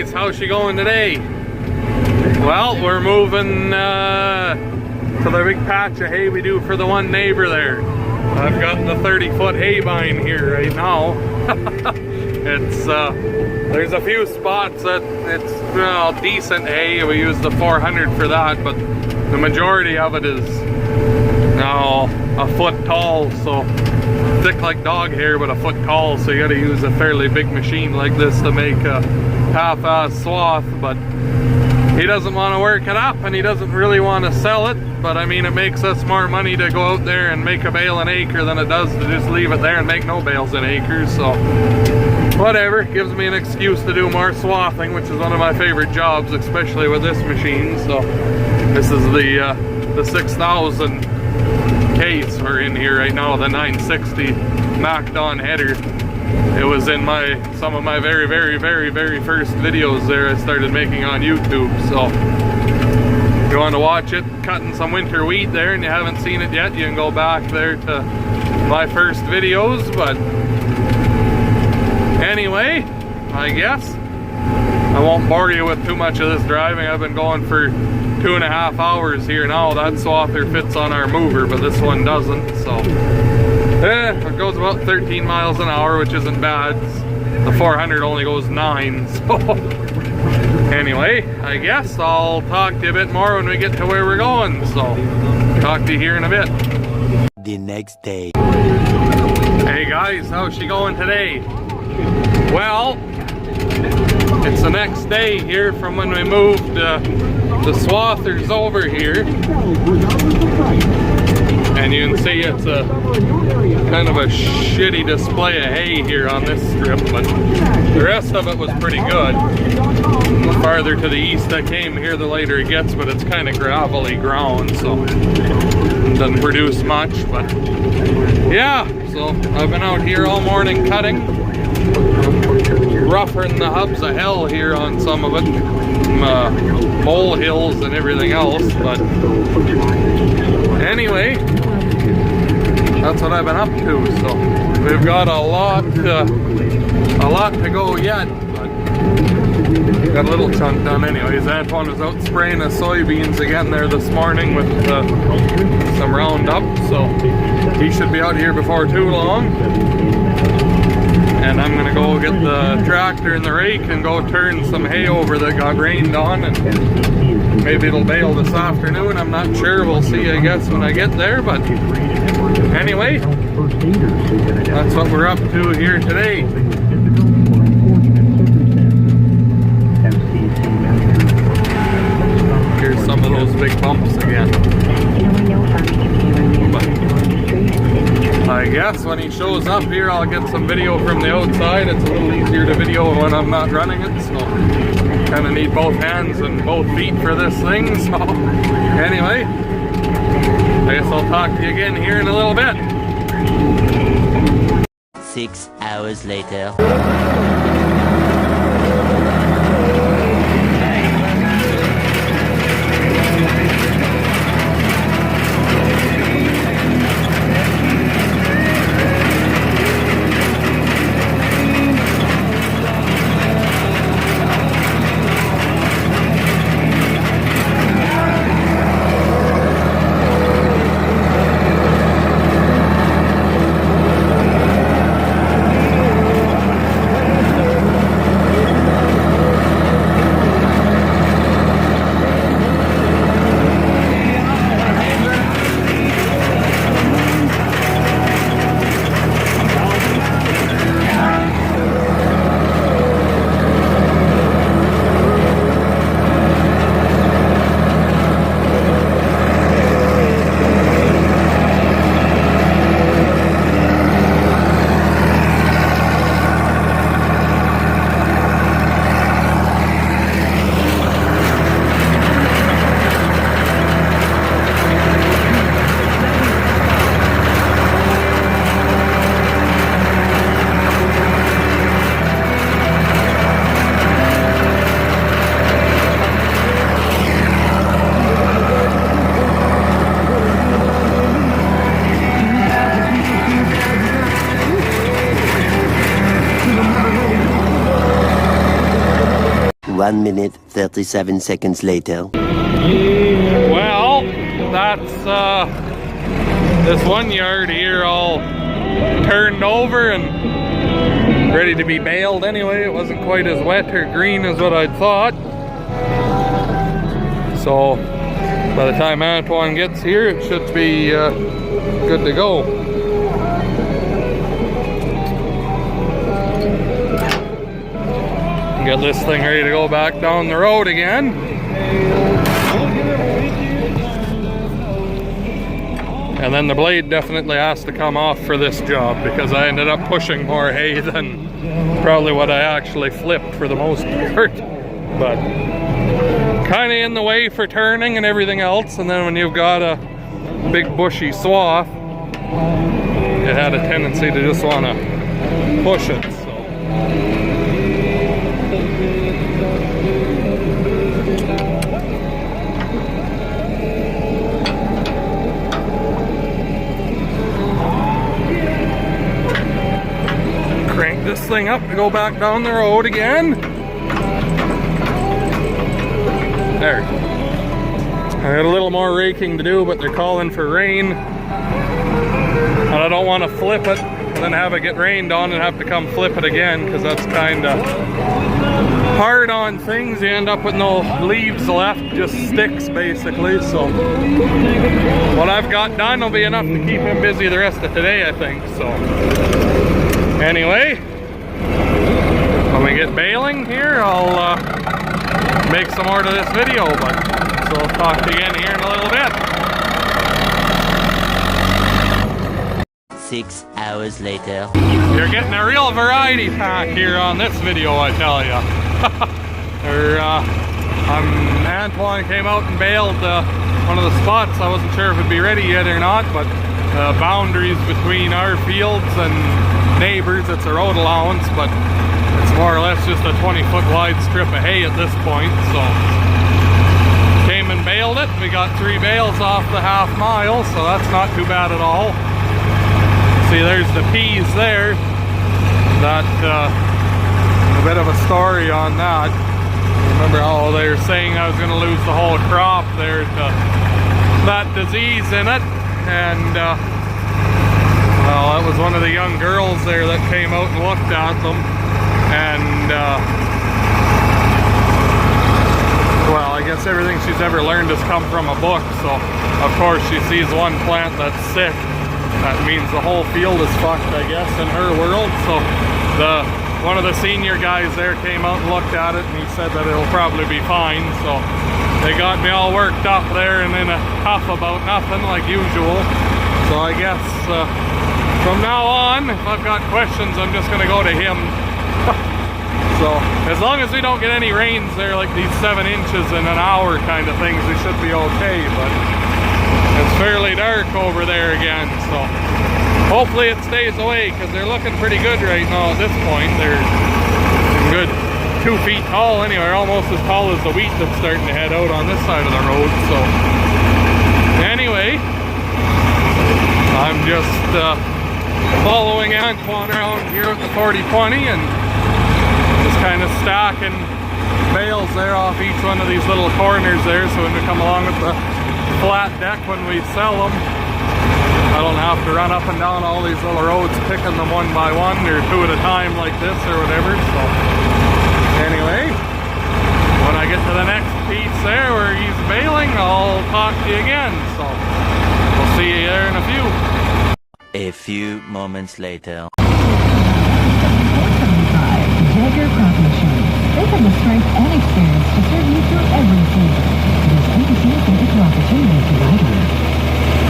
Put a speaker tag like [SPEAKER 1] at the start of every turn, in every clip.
[SPEAKER 1] guys, how's she going today? Well, we're moving to the big patch of hay we do for the one neighbor there. I've got the 30-foot hay vine here right now. It's there's a few spots that it's decent hay. We use the 400 for that, but the majority of it is now a foot tall, so thick like dog hair, but a foot tall, so you gotta use a fairly big machine like this to make a half-ass swath. But he doesn't want to work it up, and he doesn't really want to sell it, but I mean, it makes us more money to go out there and make a bale an acre than it does to just leave it there and make no bales an acre. So whatever, gives me an excuse to do more swathing, which is one of my favorite jobs, especially with this machine. So this is the 6000 case we're in here right now, the 960 Macdon header. It was in some of my very first videos there I started making on YouTube. So if you want to watch it, cutting some winter wheat there, and you haven't seen it yet, you can go back there to my first videos. But anyway, I guess I won't bore you with too much of this driving. I've been going for 2.5 hours here now. That swather fits on our mover, but this one doesn't. So it goes about 13 miles an hour, which isn't bad. The 400 only goes 9. So anyway, I guess I'll talk to you a bit more when we get to where we're going. So talk to you here in a bit.
[SPEAKER 2] The next day.
[SPEAKER 1] Hey guys, how's she going today? Well, it's the next day here from when we moved the swathers over here. And you can see it's a kind of a shitty display of hay here on this strip, but the rest of it was pretty good. The farther to the east I came here, the lighter it gets, but it's kind of gravelly ground, so it doesn't produce much. But yeah, so I've been out here all morning cutting, roughing the hubs of hell here on some of it, mole hills and everything else. But anyway, that's what I've been up to. So we've got a lot to go yet, but got a little chunk done anyways. Antoine was out spraying his soybeans again there this morning with some Roundup, so he should be out here before too long. And I'm gonna go get the tractor and the rake and go turn some hay over that got rained on, and maybe it'll bale this afternoon. I'm not sure. We'll see, I guess, when I get there. But anyway, that's what we're up to here today. Here's some of those big bumps again. I guess when he shows up here, I'll get some video from the outside. It's a little easier to video when I'm not running it, so kind of need both hands and both feet for this thing. So anyway, I guess I'll talk to you again here in a little bit.
[SPEAKER 2] 6 hours later. 1 minute, 37 seconds later.
[SPEAKER 1] Well, that's this one yard here all turned over and ready to be baled anyway. It wasn't quite as wet or green as what I'd thought. So by the time Antoine gets here, it should be good to go. Get this thing ready to go back down the road again. And then the blade definitely has to come off for this job because I ended up pushing more hay than probably what I actually flipped for the most part. But kind of in the way for turning and everything else. And then when you've got a big bushy swath, it had a tendency to just want to push it. So. Crank this thing up to go back down the road again. There. I got a little more raking to do, but they're calling for rain. And I don't want to flip it and then have it get rained on and have to come flip it again, because that's kind of hard on things. You end up with no leaves left, just sticks basically. So what I've got done will be enough to keep him busy the rest of today, I think. So anyway, when we get baling here, I'll make some more to this video, so I'll talk to you again here in a little bit.
[SPEAKER 2] 6 hours later.
[SPEAKER 1] You're getting a real variety pack here on this video, I tell you. Antoine came out and baled one of the spots. I wasn't sure if it'd be ready yet or not, but boundaries between our fields and neighbors, it's a road allowance, but it's more or less just a 20-foot wide strip of hay at this point. So came and baled it. We got 3 bales off the half mile, so that's not too bad at all. See, there's the peas there. That a bit of a story on that. Remember how they were saying I was going to lose the whole crop there to that disease in it, and well, that was one of the young girls there that came out and looked at them, and well, I guess everything she's ever learned has come from a book. So of course she sees one plant that's sick, that means the whole field is fucked, I guess, in her world. So one of the senior guys there came out and looked at it, and he said that it'll probably be fine. So they got me all worked up there and in a huff about nothing like usual. So I guess from now on, if I've got questions, I'm just going to go to him. So as long as we don't get any rains there, like these 7 inches in an hour kind of things, we should be okay. But it's fairly dark over there again, so hopefully it stays away, because they're looking pretty good right now at this point. They're good 2 feet tall anyway, almost as tall as the wheat that's starting to head out on this side of the road. So anyway, I'm just following Antoine around here with the 40-20 and just kind of stacking bales there off each one of these little corners there, so when we come along with the flat deck when we sell them, I don't have to run up and down all these little roads picking them one by one or 2 at a time like this or whatever. So anyway, when I get to the next piece there where he's baling, I'll talk to you again. So we'll see you there in a few.
[SPEAKER 2] A few moments later.
[SPEAKER 3] Jagger Crop Insurance. They have the strength and experience to serve you through every season. It is unforeseen and equal opportunity to ride with.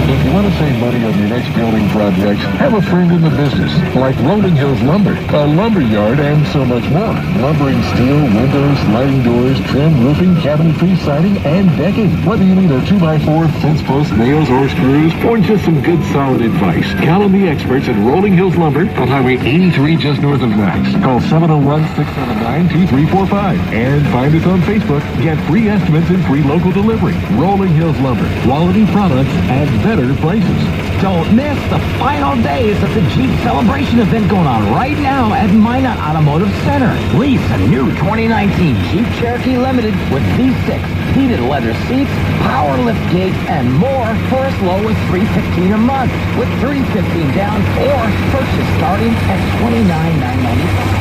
[SPEAKER 4] If you want to save money on your next building project, have a friend in the business, like Rolling Hills Lumber, a lumber yard, and so much more. Lumbering steel, windows, sliding doors, trim, roofing, cabinetry, siding, and decking. Whether you need a 2x4, fence posts, nails, or screws, or just some good solid advice, count on the experts at Rolling Hills Lumber on Highway 83 just north of Max. Call 701-679-2345 and find us on Facebook. Get free estimates and free local delivery. Rolling Hills Lumber. Quality products at better prices. prices.
[SPEAKER 5] Don't miss the final days of the Jeep Celebration event going on right now at Minot Automotive Center. Lease a new 2019 Jeep Cherokee Limited with V6, heated leather seats, power lift gate, and more for as low as $315 a month with $315 down or purchase starting at $29,995.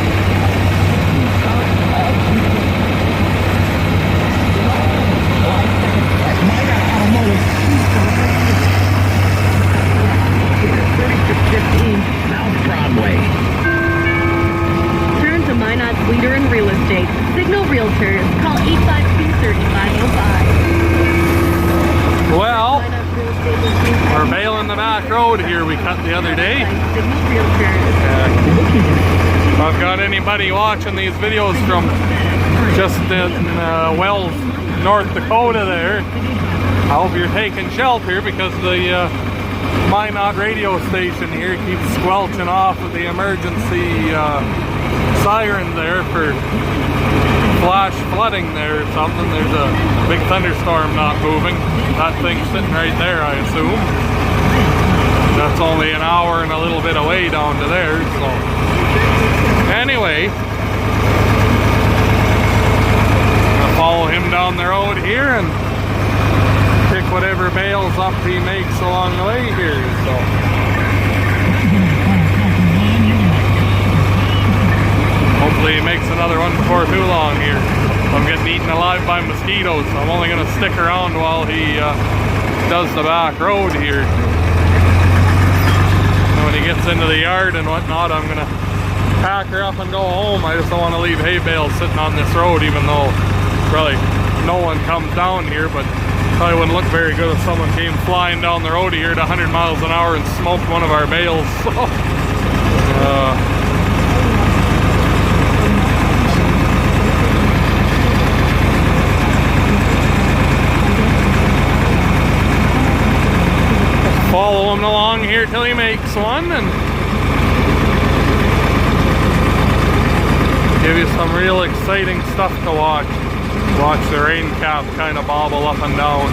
[SPEAKER 5] South Broadway.
[SPEAKER 6] Turn to Minot's leader in real estate. Signal Realtors. Call 852-3505.
[SPEAKER 1] Well,
[SPEAKER 6] Minot's Real Estate Listing.
[SPEAKER 1] we're bailing the back road here we cut the other day.
[SPEAKER 6] Signal Realtors.
[SPEAKER 1] If I've got anybody watching these videos from just in Wells, North Dakota there, I hope you're taking shelter because the Minot radio station here keeps squelching off of the emergency siren there for flash flooding there or something. There's a big thunderstorm not moving. That thing's sitting right there, I assume. That's only an hour and a little bit away down to there, so anyway, I'll follow him down the road here and pick whatever bales up he makes along the way here, so. Hopefully he makes another one before too long here. I'm getting eaten alive by mosquitoes, so I'm only going to stick around while he does the back road here. And when he gets into the yard and whatnot, I'm going to pack her up and go home. I just don't want to leave hay bales sitting on this road, even though probably no one comes down here, but probably wouldn't look very good if someone came flying down the road here at 100 miles an hour and smoked one of our bales. Follow him along here till he makes one and give you some real exciting stuff to watch. Watch the rain cap kind of bobble up and down.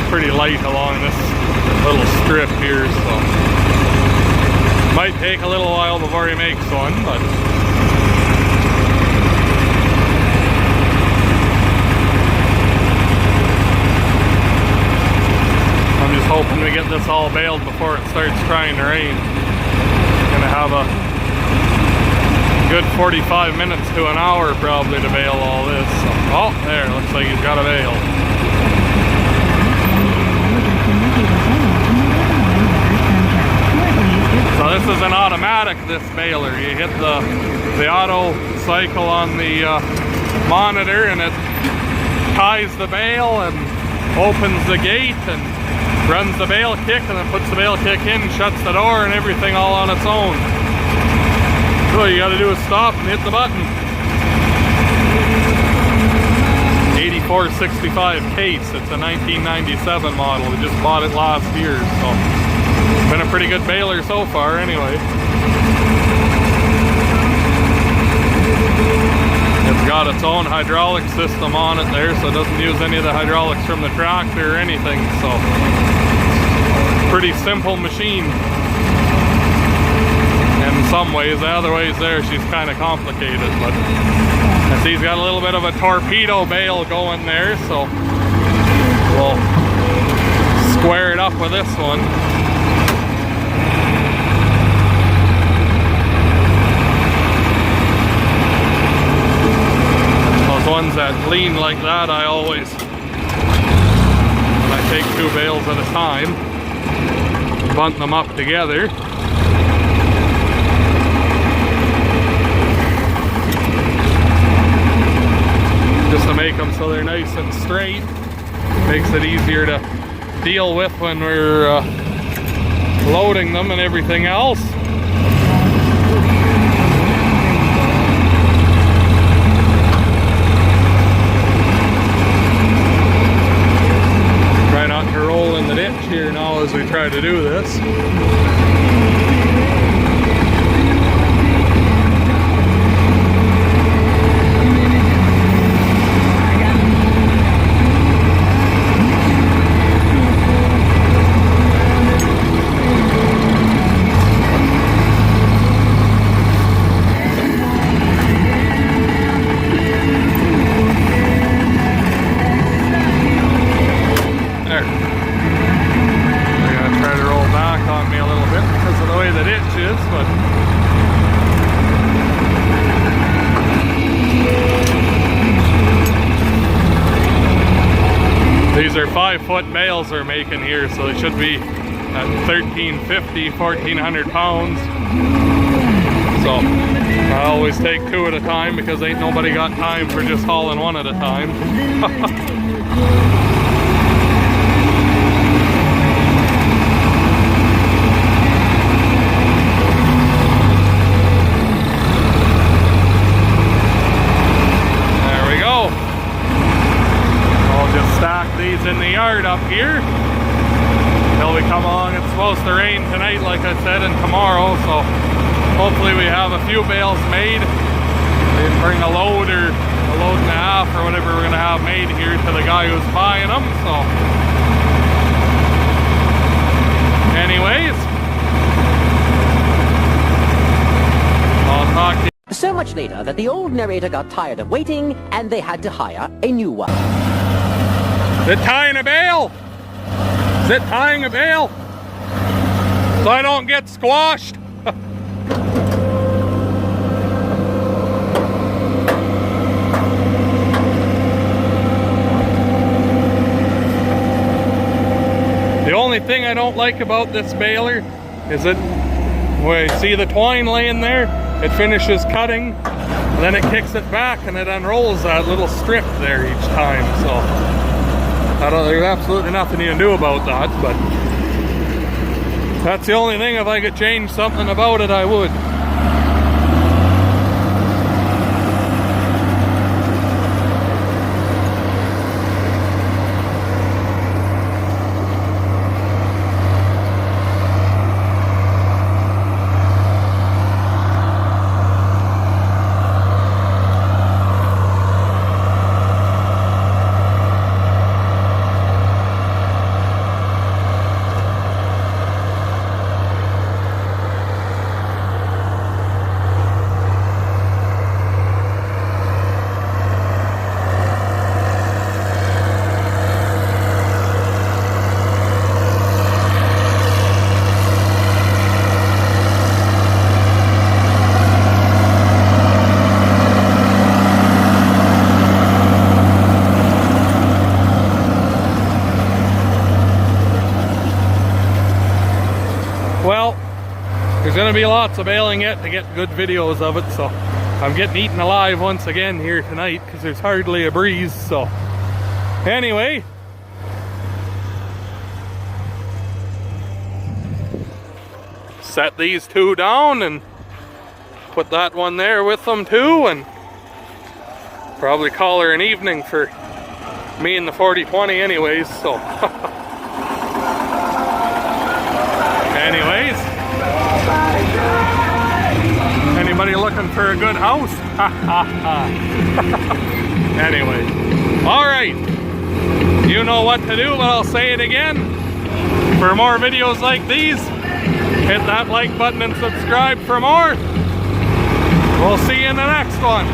[SPEAKER 1] Pretty light along this little strip here, so might take a little while before he makes one, but I'm just hoping we get this all baled before it starts trying to rain. Gonna have a good 45 minutes to an hour probably to bale all this. So, oh, there, looks like he's got a bale. So this is an automatic, this baler. You hit the auto cycle on the monitor and it ties the bale and opens the gate and runs the bale kick and then puts the bale kick in, shuts the door and everything all on its own. So all you gotta do is stop and hit the button. 8465 case, it's a 1997 model. We just bought it last year, so been a pretty good baler so far anyway. It's got its own hydraulic system on it there, so it doesn't use any of the hydraulics from the tractor or anything, so pretty simple machine in some ways. The other ways there she's kind of complicated, but I see he's got a little bit of a torpedo bale going there, so we'll square it up with this one. Those ones that lean like that, I always, when I take two bales at a time, bunt them up together. Just to make them so they're nice and straight. Makes it easier to deal with when we're loading them and everything else. Try not to roll in the ditch here now as we try to do this. These are 5-foot bales they're making here, so they should be at 1,350, 1,400 pounds. So I always take 2 at a time because ain't nobody got time for just hauling 1 at a time. In the yard up here till we come along. It's supposed to rain tonight, like I said, and tomorrow, so hopefully we have a few bales made. We can bring a load or a load and a half or whatever we're gonna have made here to the guy who's buying them. So anyways, I'll talk to you.
[SPEAKER 7] So much later that the old narrator got tired of waiting and they had to hire a new one.
[SPEAKER 1] Is it tying a bale? Is it tying a bale? So I don't get squashed? The only thing I don't like about this baler is that, well, you see the twine laying there? It finishes cutting, and then it kicks it back and it unrolls that little strip there each time, so. There's absolutely nothing you can do about that, but that's the only thing. If I could change something about it, I would. Well, there's going to be lots of baling yet to get good videos of it, so I'm getting eaten alive once again here tonight because there's hardly a breeze. So anyway, set these 2 down and put that one there with them too, and probably call her an evening for me and the 4020 anyways. So anyways, anybody looking for a good house? Anyway, alright, you know what to do, but I'll say it again. For more videos like these, hit that like button and subscribe for more. We'll see you in the next one.